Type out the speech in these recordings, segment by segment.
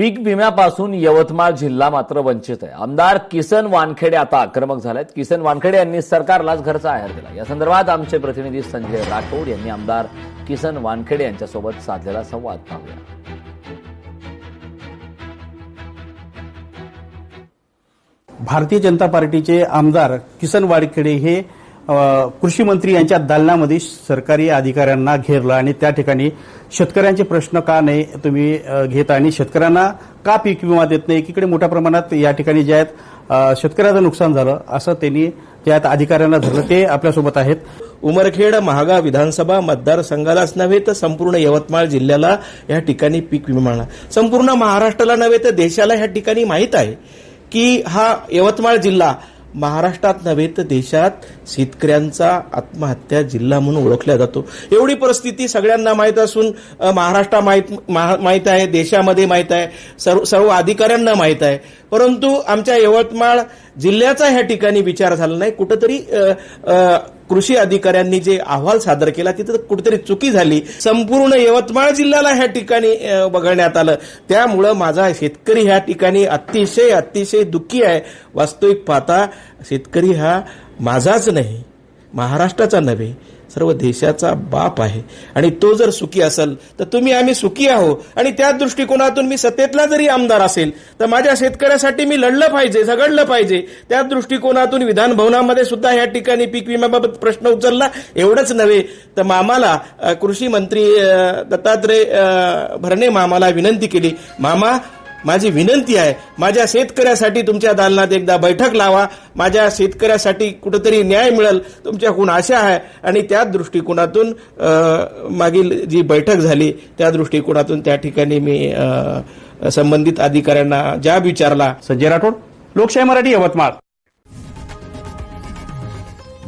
पीक विम्यापासून यवतमाळ जिल्हा मात्र वंचित आहे. आमदार किसन वानखेडे आता आक्रमक झालेत. किसन वानखेडे यांनी सरकारलाच घरचा आहेर दिला. या संदर्भात आमचे प्रतिनिधी संजय राठोड यांनी आमदार किसन वानखेडे यांच्यासोबत साधलेला संवाद पाहूया. भारतीय जनता पार्टीचे आमदार किसन वानखेडे हे कृषी मंत्री यांच्या दालनामध्ये सरकारी अधिकाऱ्यांना घेरलं आणि त्या ठिकाणी शेतकऱ्यांचे प्रश्न का नाही तुम्ही घेता आणि शेतकऱ्यांना का पीक विमा देत नाही, एकीकडे मोठ्या प्रमाणात या ठिकाणी जे आहेत शेतकऱ्याचं नुकसान झालं असं त्यांनी ज्या अधिकाऱ्यांना धरलं ते आपल्यासोबत आहेत. उमरखेड महागाव विधानसभा मतदारसंघालाच नव्हे तर संपूर्ण यवतमाळ जिल्ह्याला या ठिकाणी पीक विमा मिळाला. संपूर्ण महाराष्ट्राला नव्हे तर देशाला या ठिकाणी माहीत आहे की हा यवतमाळ जिल्हा महाराष्ट्रात नव्हे तर देशात शेतकऱ्यांचा आत्महत्या जिल्हा म्हणून ओळखला जातो. एवढी परिस्थिती सगळ्यांना माहीत असून महाराष्ट्रात माहीत आहे, देशामध्ये माहीत आहे, सर्व अधिकाऱ्यांना माहीत आहे. परंतु आमच्या यवतमाळ जिल्ह्याचा ह्या ठिकाणी विचार झाला नाही. कुठेतरी कृषी अधिकाऱ्यांनी जे अहवाल सादर केला तिथे कुठेतरी चुकी झाली. संपूर्ण यवतमाळ जिल्ह्याला ह्या ठिकाणी बघण्यात आलं. त्यामुळं माझा शेतकरी ह्या ठिकाणी अतिशय दुःखी आहे. वास्तविक पाहता शेतकरी हा माझाच नाही, महाराष्ट्राचा नव्हे, सर्व देशाचा बाप आहे आणि तो जर सुखी असेल तर आम्ही सुखी आहो. आणि त्या दृष्टिकोनातून मी सत्तेतला जरी आमदार असेल तर माझ्या शेतकऱ्यासाठी मी लढलं पाहिजे, झगडलं पाहिजे. त्या दृष्टिकोनातून विधान भवनामध्ये सुद्धा या ठिकाणी पीक विम्याबाबत प्रश्न उचलला. एवढंच नव्हे तर मामाला कृषी मंत्री दत्तात्रय भरणे मामाला विनंती केली, मामा माझी विनंती आहे, माझ्या शेतकऱ्यासाठी तुमच्या दालनात एकदा बैठक लावा, माझ्या शेतकऱ्यासाठी कुठेतरी न्याय मिळेल तुमच्याकडून आशा आहे. आणि त्या दृष्टिकोनातून मागील जी बैठक झाली त्या दृष्टिकोनातून त्या ठिकाणी मी संबंधित अधिकाऱ्यांना जाब विचारला. संजय राठोड, लोकशाही मराठी, यवतमाळ.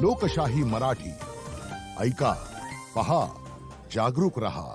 लोकशाही मराठी ऐका, पहा, जागरूक रहा.